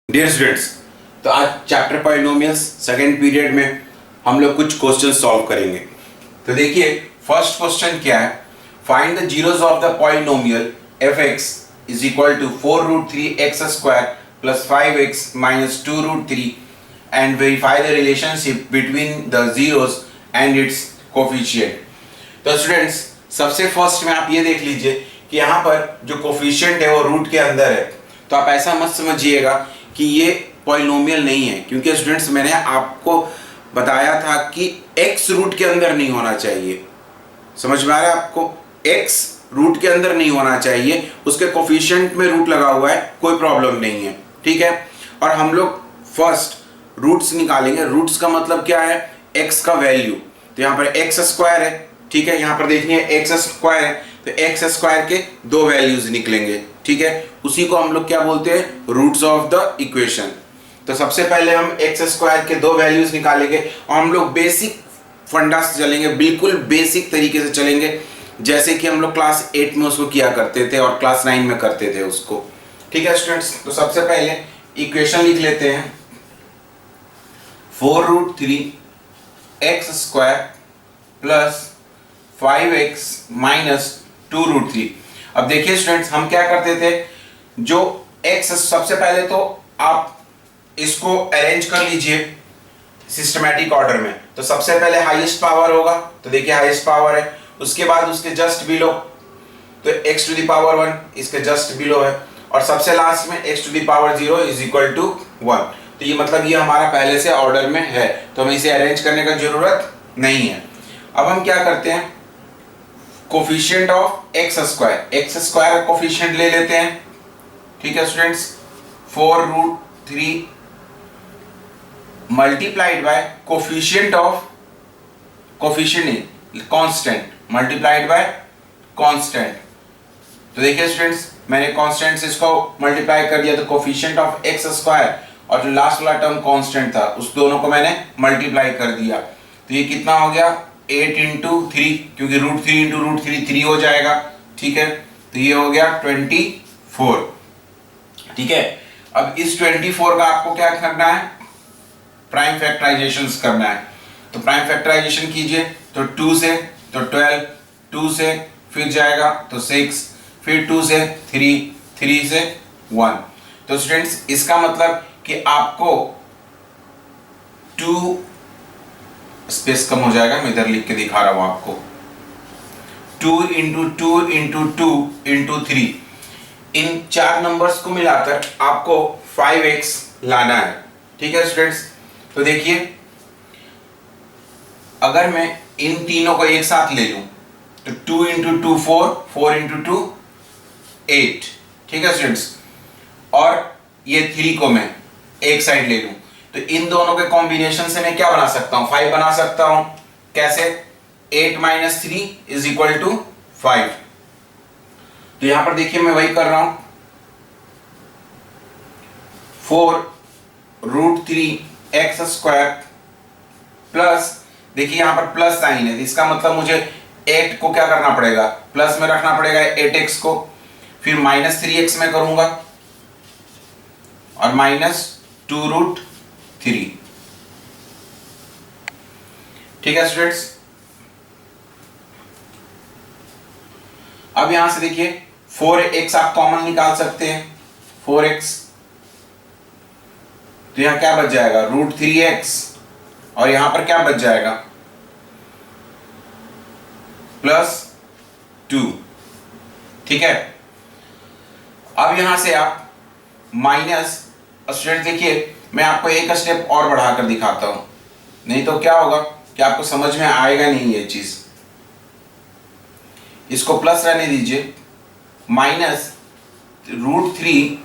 Dear students, तो आज chapter polynomials second period में हम लोग कुछ क्वेश्चन सॉल्व करेंगे। तो देखिए फर्स्ट क्वेश्चन क्या है, find the zeros of the polynomial f(x) is equal to 4√3x² plus 5x minus 2√3 and verify the relationship between the zeros and its coefficient. तो स्टूडेंट्स सबसे फर्स्ट में आप ये देख लीजिए कि यहाँ पर जो कोफिशिएंट है वो रूट के अंदर है। तो आप ऐसा मत समझिएगा कि ये पॉलिनोमियल नहीं है, क्योंकि स्टूडेंट्स मैंने आपको बताया था कि x रूट के अंदर नहीं होना चाहिए। समझ में आ रहा है आपको? x रूट के अंदर नहीं होना चाहिए, उसके कोफिशिएंट में रूट लगा हुआ है, कोई प्रॉब्लम नहीं है, ठीक है। और हम लोग फर्स्ट रूट्स निकालेंगे। रूट्स का मतलब क्या है? x का वैल्यू। तो यहाँ पर x² है, ठीक है। यहाँ पर देखिए x² है, तो x² के दो वैल्यूज निकलेंगे, ठीक है। उसी को हम लोग क्या बोलते हैं? Roots of the equation. तो सबसे पहले हम x² के दो वैल्यूज निकालेंगे और हम लोग बेसिक फंडा से चलेंगे, बिल्कुल बेसिक तरीके से चलेंगे, जैसे कि हम लोग क्लास 8 में उसको किया करते थे और क्लास 9 में करते थे उसको, ठीक है स्टूडेंट्स। तो सबसे पहले इक्वेशन लिख लेते हैं, 4√3x² प्लस 5x माइनस 2√3। अब देखिए स्टूडेंट्स, हम क्या करते थे, जो x, सबसे पहले तो आप इसको अरेंज कर लीजिए सिस्टमैटिक ऑर्डर में। तो सबसे पहले हाईएस्ट पावर होगा, तो देखिए हाईएस्ट पावर है, उसके बाद उसके जस्ट बिलो तो x⁻1 इसके जस्ट बिलो है, और सबसे लास्ट में x⁻0 इज इक्वल टू 1। तो ये मतलब ये हमारा पहले से ऑर्डर में है, तो हमें इसे अरेंज करने का जरूरत नहीं है। अब हम क्या करते हैं, कोफिशिएंट ऑफ x² का कोफिशिएंट ले लेते हैं, ठीक है students. 4√3 multiplied by coefficient of constant multiplied by constant. तो देखिए स्टूडेंट्स, मैंने कांस्टेंट से इसको मल्टीप्लाई कर दिया, तो कोफिशिएंट ऑफ x² और जो लास्ट वाला टर्म कांस्टेंट था उस दोनों को मैंने मल्टीप्लाई कर दिया। तो ये कितना हो गया? 8 इंटू 3, क्योंकि √3 इंटू √3 3 हो जाएगा, ठीक है। तो ये हो गया 24, ठीक है। अब इस 24 का आपको क्या करना है? प्राइम फैक्टराइजेशन करना है। तो प्राइम फैक्टराइजेशन कीजिए, तो 2 से तो 12, 2 से फिर जाएगा तो 6, फिर 2 से 3, 3 से 1। तो स्टूडेंट्स इसका मतलब कि आपको 2 स्पेस कम हो जाएगा, मैं इधर लिख के दिखा रहा हूं आपको, 2 इंटू 2 इंटू 2 इंटू 3, इन 4 नंबर्स को मिलाकर आपको 5x लाना है, ठीक है स्टूडेंट्स। तो देखिए अगर मैं इन तीनों को एक साथ ले लूं तो 2 इंटू 2 4, 4 इंटू 2 8, ठीक है स्टूडेंट्स। और ये 3 को मैं एक साइड ले लूं तो इन दोनों के कॉम्बिनेशन से मैं क्या बना सकता हूं? 5 बना सकता हूं। कैसे? 8 माइनस 3 इज इक्वल टू 5। तो यहां पर देखिए मैं वही कर रहा हूं, 4√3x² प्लस, देखिए यहां पर प्लस साइन है, इसका मतलब मुझे 8 को क्या करना पड़ेगा? प्लस में रखना पड़ेगा 8x को, फिर माइनस 3x में करूंगा और माइनस 2√3, ठीक है स्टूडेंट्स। अब यहां से देखिए 4x आप कॉमन निकाल सकते हैं, 4x, तो यहां क्या बच जाएगा? √3x, और यहां पर क्या बच जाएगा? +2, ठीक है। अब यहां से आप माइनस, स्टूडेंट देखिए मैं आपको एक स्टेप और बढ़ाकर दिखाता हूं, नहीं तो क्या होगा कि आपको समझ में आएगा नहीं ये चीज। इसको प्लस रहने दीजिए, माइनस √3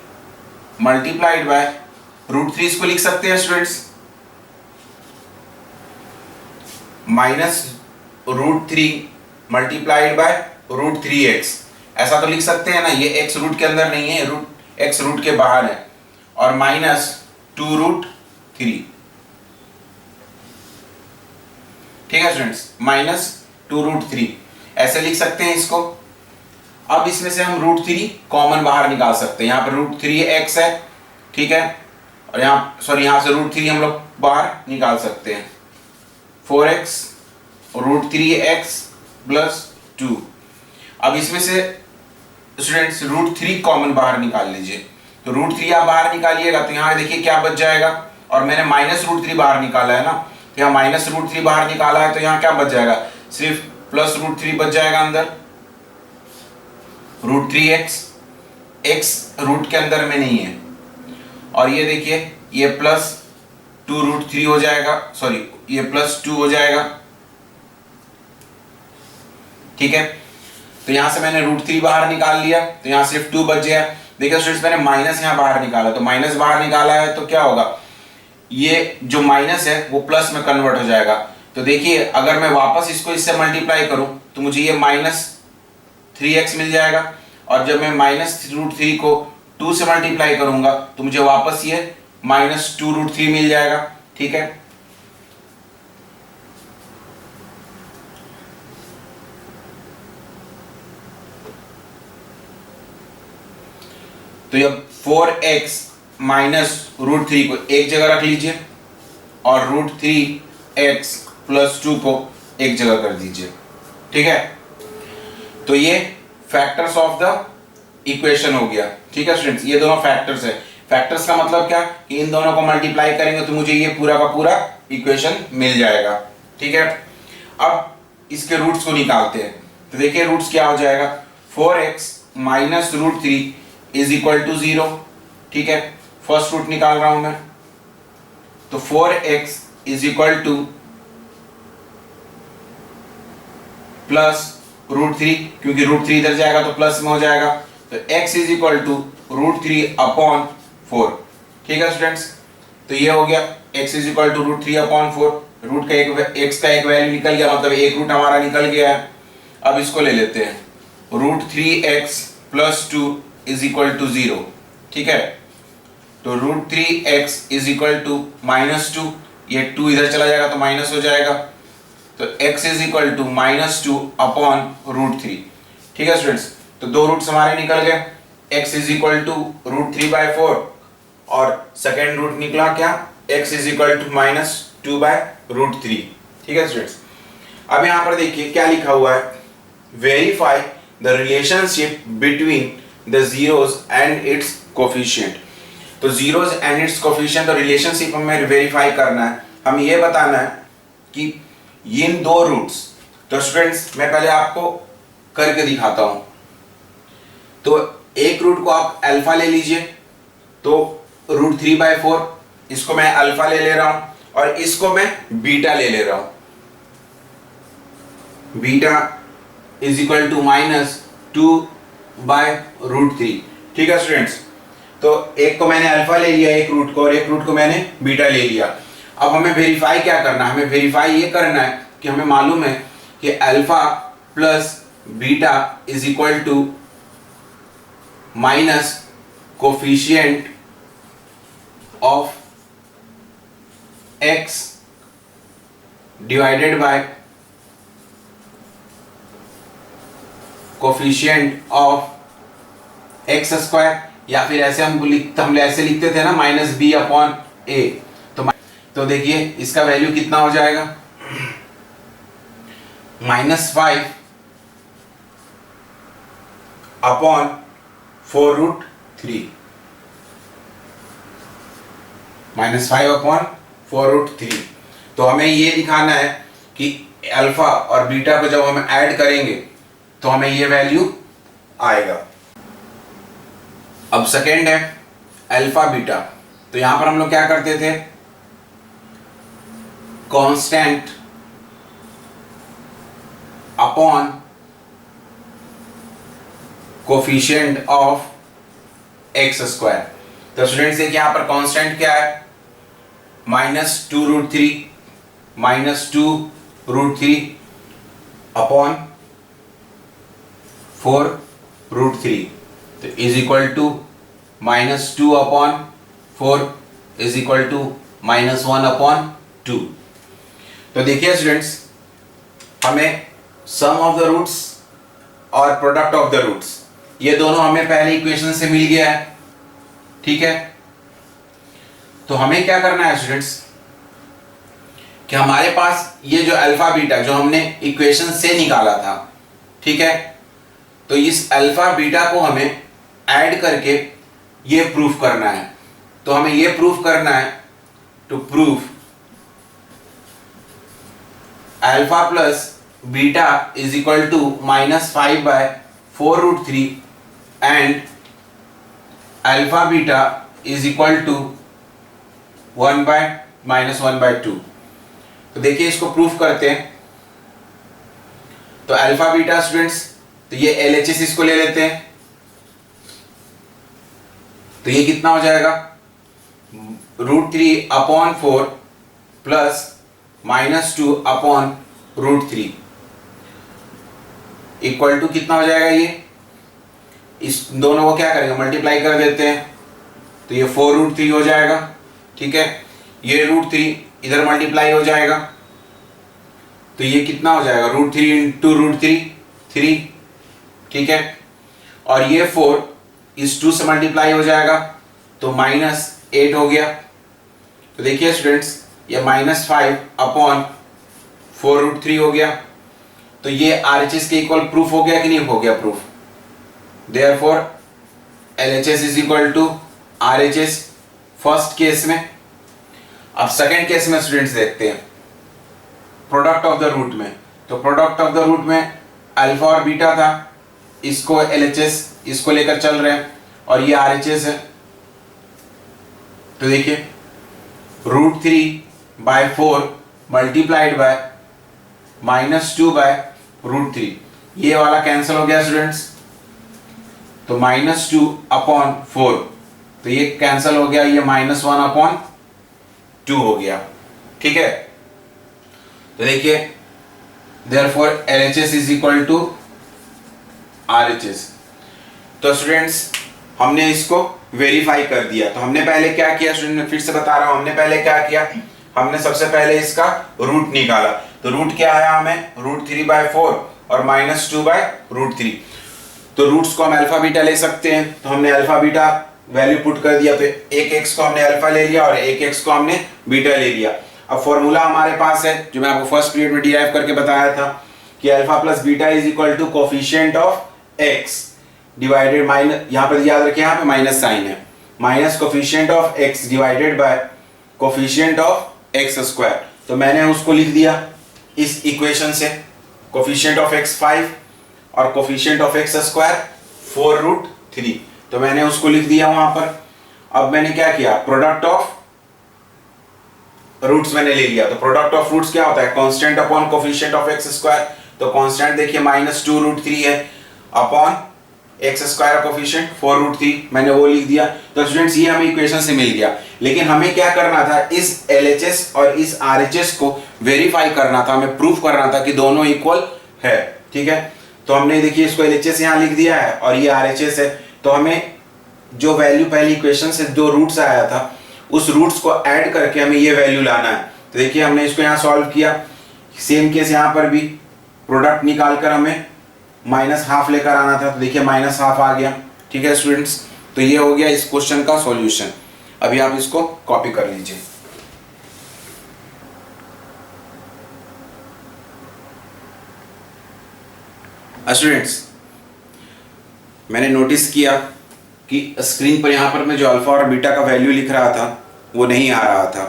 मल्टीप्लाइड बाय √3, इसको लिख सकते हैं students, minus √3 multiplied by √3x, ऐसा तो लिख सकते हैं ना। ये x रूट के अंदर नहीं है, x रूट के बाहर है, और माइनस 2√3, ठीक है स्टूडेंट्स, माइनस 2√3 ऐसे लिख सकते हैं इसको। अब इसमें से हम √3 कॉमन बाहर निकाल सकते हैं, यहाँ पर √3x है, ठीक है। और यहाँ सॉरी यहाँ से रूट 3 हम लोग बाहर निकाल सकते हैं, 4x रूट 3x प्लस 2। अब इसमें से स्टूडेंट्स रूट 3 कॉमन बाहर निकाल लीजिए, तो रूट 3 आप बाहर निकालिएगा तो यहाँ देखिए क्या बच जाएगा, और मैंने माइनस रूट 3 बाहर निकाला है ना, तो यहाँ माइनस रूट 3 बाहर निकाला है तो यहाँ क्या बच जाएगा, सिर्फ प्लस रूट 3 बच जाएगा अंदर, रूट 3x, x रूट के अंदर में नहीं है, और ये देखिए ये प्लस 2 रूट 3 हो जाएगा, सॉरी ये प्लस 2 हो जाएगा, ठीक है। तो यहां से मैंने रूट 3 बाहर निकाल लिया तो यहां सिर्फ 2 बच गया। देखिए स्टूडेंट्स मैंने माइनस यहां बाहर निकाला, तो माइनस बाहर निकाला है तो क्या होगा, ये जो माइनस है वो प्लस में कन्वर्ट हो जाएगा। तो देखिए अगर मैं वापस इसको इससे मल्टीप्लाई करूं तो मुझे ये माइनस 3x मिल जाएगा, और जब मैं माइनस रूट 3 को 2 से मल्टीप्लाई करूंगा तो मुझे वापस ये माइनस 2 रूट 3 मिल जाएगा, ठीक है। तो ये 4x माइनस रूट 3 को एक जगह रख लीजिए और रूट 3x प्लस 2 को एक जगह कर दीजिए, ठीक है। तो ये फैक्टर्स ऑफ द इक्वेशन हो गया, ठीक है स्टूडेंट्स, ये दोनों फैक्टर्स है। फैक्टर्स का मतलब क्या कि इन दोनों को मल्टीप्लाई करेंगे तो मुझे ये पूरा का पूरा इक्वेशन मिल जाएगा, ठीक है। अब इसके रूट्स को निकालते हैं, तो देखिए रूट्स क्या हो जाएगा, 4x minus root 3 is equal to 0, ठीक है। फर्स्ट रूट निकाल रहा हूं मैं, तो 4x is equal to plus root 3, क्योंकि रूट 3 इधर जाएगा तो प्लस में हो जाएगा, तो x is equal to root 3 upon 4, ठीक है स्टूडेंट्स। तो ये हो गया x is equal to root 3 upon 4, root का एक x का एक वैल्यू निकल गया, मतलब एक रूट हमारा निकल गया है। अब इसको ले लेते हैं, root 3x plus 2 is equal to 0, ठीक है। तो root 3x is equal to minus 2, ये 2 इधर चला जाएगा तो माइनस हो जाएगा, तो x is equal to minus 2 upon root 3, ठीक है स्टूडेंट्स। तो दो रूट्स हमारे निकल गए, x is equal to root 3/4 और सेकेंड रूट निकला क्या, x is equal to minus 2/√3, ठीक है स्टूडेंट्स। अब यहाँ पर देखिए क्या लिखा हुआ है, verify the relationship between the zeros and its coefficient. तो जीरोस एंड इट्स कोफिशिएंट और रिलेशनशिप हमें वेरीफाई करना है, हमें ये बताना है कि इन दो रूट्स, तो स्टूडेंट्स मैं पहले आपको करके दिखाता हूं। तो एक रूट को आप अल्फा ले लीजिए, तो रूट 3/4 इसको मैं अल्फा ले रहा हूं और इसको मैं बीटा ले रहा हूं, beta is equal to minus 2/√3, ठीक है स्टूडेंट्स। तो एक को मैंने अल्फा ले लिया एक रूट को, और एक रूट को मैंने बीटा ले लिया। अब हमें वेरीफाई क्या करना है, हमें वेरीफाई ये करना है कि हमें मालूम है कि alpha plus beta is equal to minus coefficient of x divided by coefficient of x square, या फिर ऐसे हम ऐसे लिखते थे ना माइनस b अपॉन a। तो देखिए इसका वैल्यू कितना हो जाएगा, -5 अपॉन 4√3, -5 अपॉन 4√3। तो हमें ये दिखाना है कि अल्फा और बीटा को जब हम ऐड करेंगे तो हमें ये वैल्यू आएगा। अब सेकेंड है अल्फा बीटा, तो यहां पर हम लोग क्या करते थे, constant upon coefficient of x square. तो स्टूडेंट्स देखिए यहां पर कांस्टेंट क्या है, -2√3 -2√3 अपॉन 4√3, तो is equal to -2 upon 4 is equal to -1 upon 2। तो देखिए स्टूडेंट्स हमें सम ऑफ द रूट्स और प्रोडक्ट ऑफ द रूट्स ये दोनों हमें पहले इक्वेशन से मिल गया है, ठीक है। तो हमें क्या करना है स्टूडेंट्स कि हमारे पास ये जो अल्फा बीटा जो हमने इक्वेशन से निकाला था, ठीक है, तो इस अल्फा बीटा को हमें ऐड करके ये प्रूफ करना है। तो हमें ये प्रूफ करना है, to proof alpha plus beta is equal to -5/4√3 and alpha beta is equal to 1/-1/2। तो देखिए इसको प्रूफ करते हैं। तो अल्फा बीटा स्टूडेंट्स, तो ये LHS इसको ले लेते हैं, तो ये कितना हो जाएगा √3/4 प्लस -2/√3 इक्वल टू कितना हो जाएगा। ये इस दोनों को क्या करेंगे, मल्टीप्लाई कर देते हैं, तो ये 4√3 हो जाएगा, ठीक है। ये √3 इधर मल्टीप्लाई हो जाएगा, तो ये कितना हो जाएगा √3 × √3 3, ठीक है। और ये 4 इस 2 से मल्टीप्लाई हो जाएगा, तो -8 हो गया। तो देखिए स्टूडेंट्स, ये -5/4√3 हो गया। तो ये RHS के इक्वल प्रूफ हो गया कि नहीं हो गया proof. Therefore LHS is equal to RHS first case में। अब सेकंड केस में स्टूडेंट्स देखते हैं प्रोडक्ट ऑफ द रूट में। तो प्रोडक्ट ऑफ द रूट में अल्फा और बीटा था, इसको LHS इसको लेकर चल रहे हैं और ये RHS है। तो देखिए √3/4 मल्टीप्लाइड बाय -2/√3, ये वाला कैंसिल हो गया स्टूडेंट्स। तो -2/4, तो ये कैंसिल हो गया, ये -1/2 हो गया, ठीक है। तो देखिए therefore LHS is equal to RHS। तो स्टूडेंट्स हमने इसको वेरीफाई कर दिया। तो हमने पहले क्या किया स्टूडेंट, मैं फिर से बता रहा हूं, हमने पहले क्या किया, हमने सबसे पहले इसका रूट निकाला। तो रूट क्या आया हमें, √3/4 और -2/√3। तो रूट्स को हम अल्फा बीटा ले सकते हैं, तो हमने अल्फा बीटा वैल्यू पुट कर दिया। तो एक x को हमने अल्फा ले लिया और एक x को हमने बीटा ले लिया। अब फॉर्मूला हमारे पास है जो मैं आपको फर्स्ट पीरियड में डिराइव करके बताया था कि alpha plus beta is equal to coefficient of x divided minus, यहाँ पर याद रखिए यहाँ पे माइनस साइन है, minus coefficient of x divided by coefficient of x square. तो मैंने उसको लिख दिया इस इक्वेशन से, कोफिशिएंट ऑफ x 5 और कोफिशिएंट ऑफ x स्क्वायर 4√3, तो मैंने उसको लिख दिया वहां पर। अब मैंने क्या किया, प्रोडक्ट ऑफ रूट्स मैंने ले लिया। तो प्रोडक्ट ऑफ रूट्स क्या होता है, constant upon coefficient of x square. तो कांस्टेंट देखिए -2√3 है अपॉन x स्क्वायर कोफिशिएंट 4√3, मैंने वो लिख दिया। तो स्टूडेंट्स ये हमें इक्वेशन से मिल गया, लेकिन हमें क्या करना था, इस LHS और इस RHS को वेरीफाई करना था, हमें प्रूफ करना था कि दोनों इक्वल है, ठीक है। तो हमने देखिए इसको LHS यहाँ लिख दिया है और ये RHS है। तो हमें जो वैल्यू पहली इक्वेशन से जो रूट्स आया था उस रूट्स को ऐड करके हमें ये वैल्यू लाना है। तो देखिए हमने इसको यहाँ सॉल्व किया। सेम केस यहाँ पर भी प्रोडक्ट निकाल कर हमें -½ लेकर आना था, तो देखिए -½ आ गया, ठीक है स्टूडेंट्स। तो ये हो गया इस क्वेश्चन का सॉल्यूशन। अभी आप इसको कॉपी कर लीजिए। स्टूडेंट्स मैंने नोटिस किया कि स्क्रीन पर यहाँ पर मैं जो अल्फा और बीटा का वैल्यू लिख रहा था वो नहीं आ रहा था।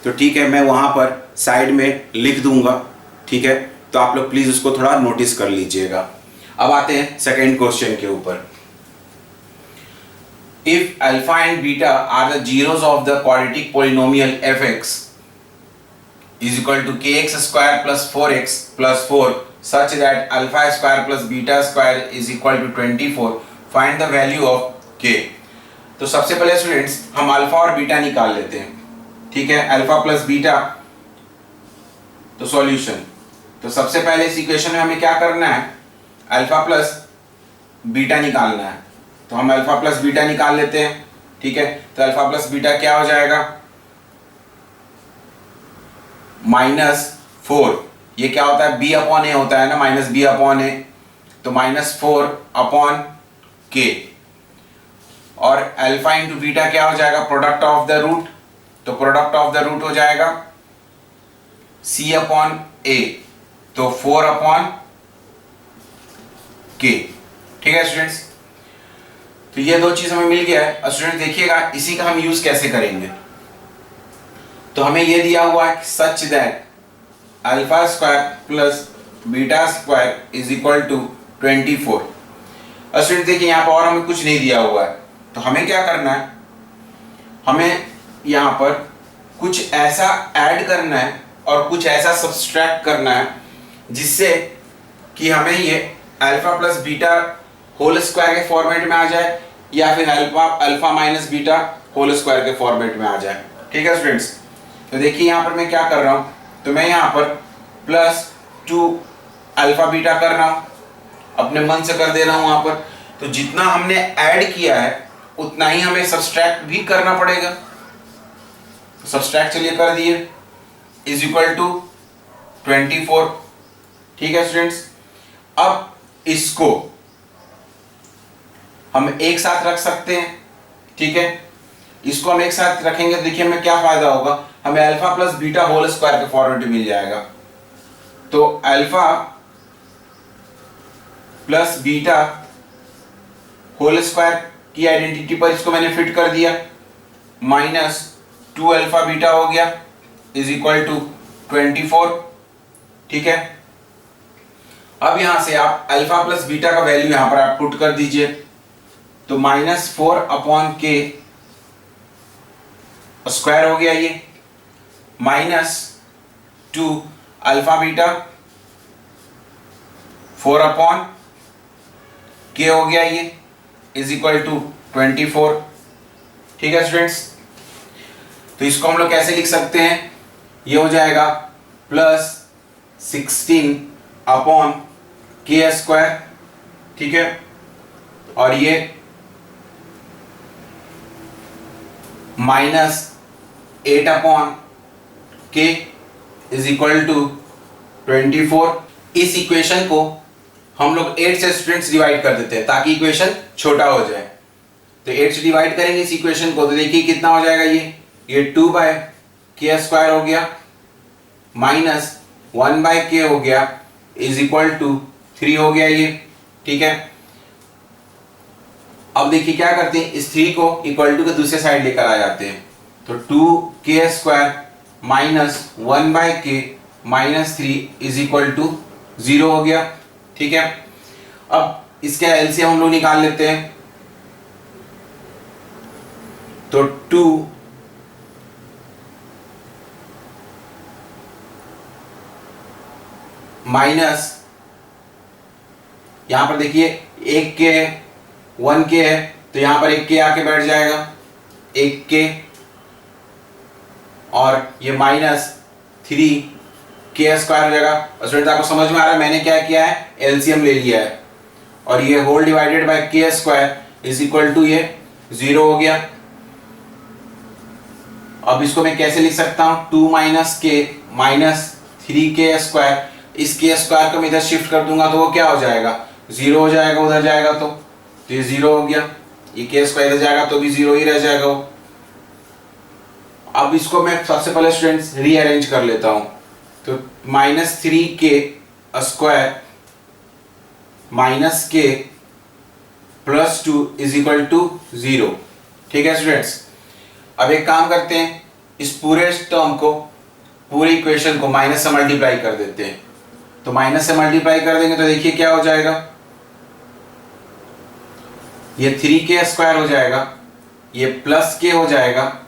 तो ठीक है, मैं वहाँ पर साइड में लिख दूंगा, ठीक है। तो आप लोग प्लीज़ उसको थोड़ा नोटिस कर लीजिएगा। अब आते हैं सेकेंड क्वेश्चन के ऊपर। If alpha and beta are the zeros of the quadratic polynomial fx is equal to kx square plus 4x plus 4 such that alpha square plus beta square is equal to 24, find the value of k। तो सबसे पहले students हम alpha और beta निकाल लेते हैं, ठीक है। अल्फा प्लस बीटा, तो सॉल्यूशन। तो सबसे पहले इस इक्वेशन में हमें क्या करना है, अल्फा प्लस बीटा निकालना है। तो हम अल्फा प्लस बीटा निकाल लेते हैं, ठीक है। तो अल्फा प्लस बीटा क्या हो जाएगा, -4, ये क्या होता है, b/a होता है ना, -b/a, तो -4/k। और अल्फा इंटू बीटा क्या हो जाएगा, प्रोडक्ट ऑफ द रूट, तो प्रोडक्ट ऑफ द रूट हो जाएगा c अपॉन a, तो 4 अपॉन k। ठीक है स्टूडेंट्स, तो ये दो चीज हमें मिल गया है। स्टूडेंट देखिएगा इसी का हम यूज कैसे करेंगे। तो हमें ये दिया हुआ है such that alpha square plus beta square is equal to 24। Student देखिए यहाँ पर और हमें कुछ नहीं दिया हुआ है, तो हमें क्या करना है, हमें यहाँ पर कुछ ऐसा ऐड करना है और कुछ ऐसा सब्सट्रैक्ट करना है जिससे कि हमें ये alpha plus beta whole square के फॉर्मेट में आ जाए या फिर alpha minus beta whole square के फॉर्मेट में आ जाए। ठीक है स्टूडेंट्स, तो देखिए यहाँ पर मैं क्या कर रहा हूँ, तो मैं यहाँ पर प्लस 2 अल्फा बीटा कर रहा हूँ, अपने मन से कर दे रहा हूँ यहाँ पर। तो जितना हमने ऐड किया है उतना ही हमें सब्सट्रैक्ट भी करना पड़ेगा। तो सब्सट्रैक्ट चलिए कर दिए, इज इक्वल टू 24। ठीक है स्टूडेंट्स, अब इसको हम एक साथ रख सकते हैं। ठीक है, इसको हम एक साथ रखेंगे तो देखिए हमें क्या फायदा होगा, हमें alpha plus beta whole square के फॉर्मेट में मिल जाएगा। तो alpha plus beta whole square की आइडेंटिटी पर इसको मैंने फिट कर दिया, माइनस 2 अल्फा बीटा हो गया इज इक्वल टू 24। ठीक है, अब यहां से आप अल्फा प्लस बीटा का वैल्यू यहां पर आप पुट कर दीजिए, तो -4 अपॉन के स्क्वायर हो गया ये, -2 अल्फा बीटा 4 अपॉन के हो गया ये, इज इक्वल टू 24। ठीक है स्टूडेंट्स, तो इसको हम लोग कैसे लिख सकते हैं, ये हो जाएगा +16 अपॉन के स्क्वायर। ठीक है, और ये -8 अपॉन के इज इक्वल टू 24। इस इक्वेशन को हम लोग 8 से स्टूडेंट्स डिवाइड कर देते हैं ताकि इक्वेशन छोटा हो जाए। तो 8 से डिवाइड करेंगे इस इक्वेशन को, तो देखिए कितना हो जाएगा, ये 2/k स्क्वायर हो गया, -1/k हो गया, इज इक्वल टू 3 हो गया ये। ठीक है, अब देखिए क्या करते हैं, इस 3 को इक्वल टू के दूसरे साइड लेकर आ जाते हैं, तो 2k square -1/k -3 is equal to 0 हो गया। ठीक है, अब इसका एलसीएम हम लोग निकाल लेते हैं, तो 2 माइनस यहां पर देखिए 1k है, 1k है, तो यहां पर 1k आके बैठ जाएगा, 1k, और ये -3k स्क्वायर हो जाएगा। और स्टूडेंट आपको समझ में आ रहा है मैंने क्या किया है, एलसीएम ले लिया है, और ये whole divided by k square is equal to ये 0 हो गया। अब इसको मैं कैसे लिख सकता हूं, 2 - k -3k स्क्वायर, इस k स्क्वायर को मैं इधर शिफ्ट कर दूंगा तो वो क्या हो जाएगा, 0 हो जाएगा, उधर जाएगा तो ये 0 हो गया, ये k स्क्वायर इधर जाएगा तो भी 0 ही रह जाएगा वो। अब इसको मैं सबसे पहले स्टूडेंट्स रीअरेंज कर लेता हूं, तो -3k square -k +2 is equal to 0। ठीक है स्टूडेंट्स, अब एक काम करते हैं, इस पूरे टर्म को, पूरी इक्वेशन को माइनस से मल्टीप्लाई कर देते हैं। तो माइनस से मल्टीप्लाई कर देंगे तो देखिए क्या हो जाएगा, ये 3k स्क्वायर हो जाएगा, ये +k हो जाएगा,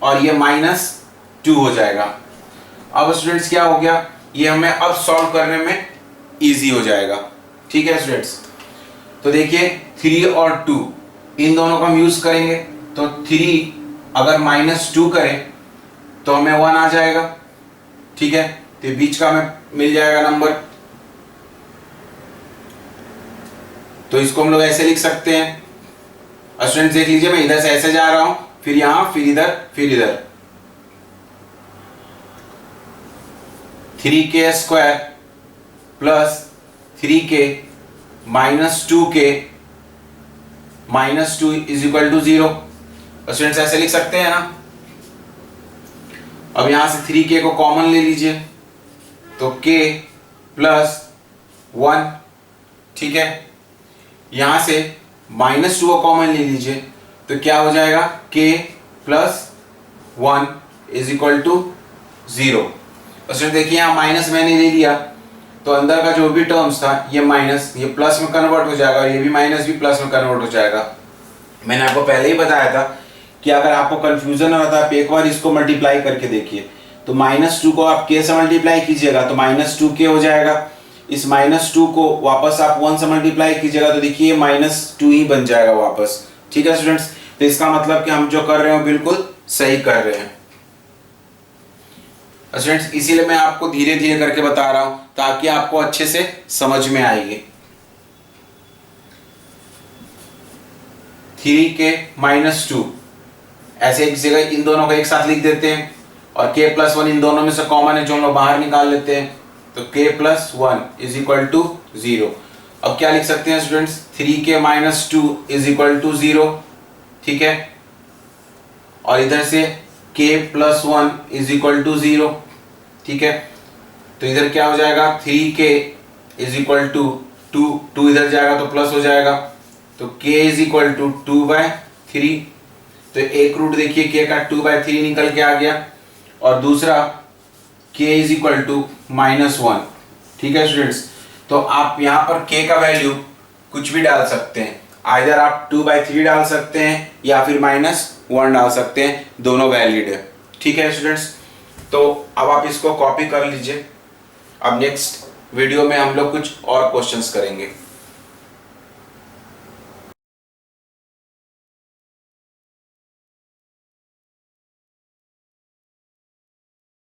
और ये -2 हो जाएगा। अब स्टूडेंट्स क्या हो गया, ये हमें अब सॉल्व करने में इजी हो जाएगा। ठीक है स्टूडेंट्स, तो देखिए 3 और 2 इन दोनों को हम यूज करेंगे, तो 3 अगर -2 करें तो हमें 1 आ जाएगा। ठीक है, तो बीच का हमें मिल जाएगा नंबर, तो इसको हम लोग ऐसे लिख सकते हैं। स्टूडेंट्स देख लीजिए, मैं इधर से ऐसे जा रहा हूं, फिर यहां, फिर इधर, फिर इधर, 3k square +3k -2k -2 is equal to 0। Students ऐसे लिख सकते हैं ना, अब यहाँ से 3k को कॉमन ले लीजिए तो k प्लस 1, ठीक है। यहाँ से -2 को कॉमन ले लीजिए तो क्या हो जाएगा, k plus 1 is equal to 0। उसमें देखिए यहाँ माइनस मैंने ले लिया तो अंदर का जो भी टर्म्स था ये माइनस, ये प्लस में कन्वर्ट हो जाएगा और ये भी माइनस भी प्लस में कन्वर्ट हो जाएगा। मैंने आपको पहले ही बताया था कि अगर आपको कंफ्यूजन हो रहा था आप एक बार इसको मल्टीप्लाई करके देखिए। तो -2 को आप k से मल्टीप्लाई कीजिएगा तो -2k हो जाएगा। इस -2 को वापस आप 1 से मल्टीप्लाई कीजिएगा तो देखिए -2 ही बन जाएगा वापस, ठीक है स्टूडेंट्स। तो इसका मतलब कि हम जो कर रहे हो बिल्कुल सही कर रहे हैं स्टूडेंट्स। इसीलिए मैं आपको धीरे धीरे करके बता रहा हूं ताकि आपको अच्छे से समझ में आएगी। 3k -2 ऐसे एक जगह इन दोनों को एक साथ लिख देते हैं और k प्लस 1 इन दोनों में से कॉमन है जो हम लोग बाहर निकाल लेते हैं तो k plus 1 is equal to 0। अब क्या लिख सकते हैं students, 3k -2 is equal to 0, ठीक है। और इधर से k plus 1 is equal to 0, ठीक है। तो इधर क्या हो जाएगा, 3k इज इक्वल टू 2 इधर जाएगा तो प्लस हो जाएगा तो k इज इक्वल टू 2/3। तो एक रूट देखिए k का 2/3 निकल के आ गया और दूसरा k इज इक्वल टू -1, ठीक है स्टूडेंट्स। तो आप यहाँ पर k का वैल्यू कुछ भी डाल सकते हैं, आइदर आप 2/3 डाल सकते हैं या फिर -1 डाल सकते हैं, दोनों वैलिड है, ठीक है स्टूडेंट्स। तो अब आप इसको कॉपी कर लीजिए। अब नेक्स्ट वीडियो में हम लोग कुछ और क्वेश्चंस करेंगे।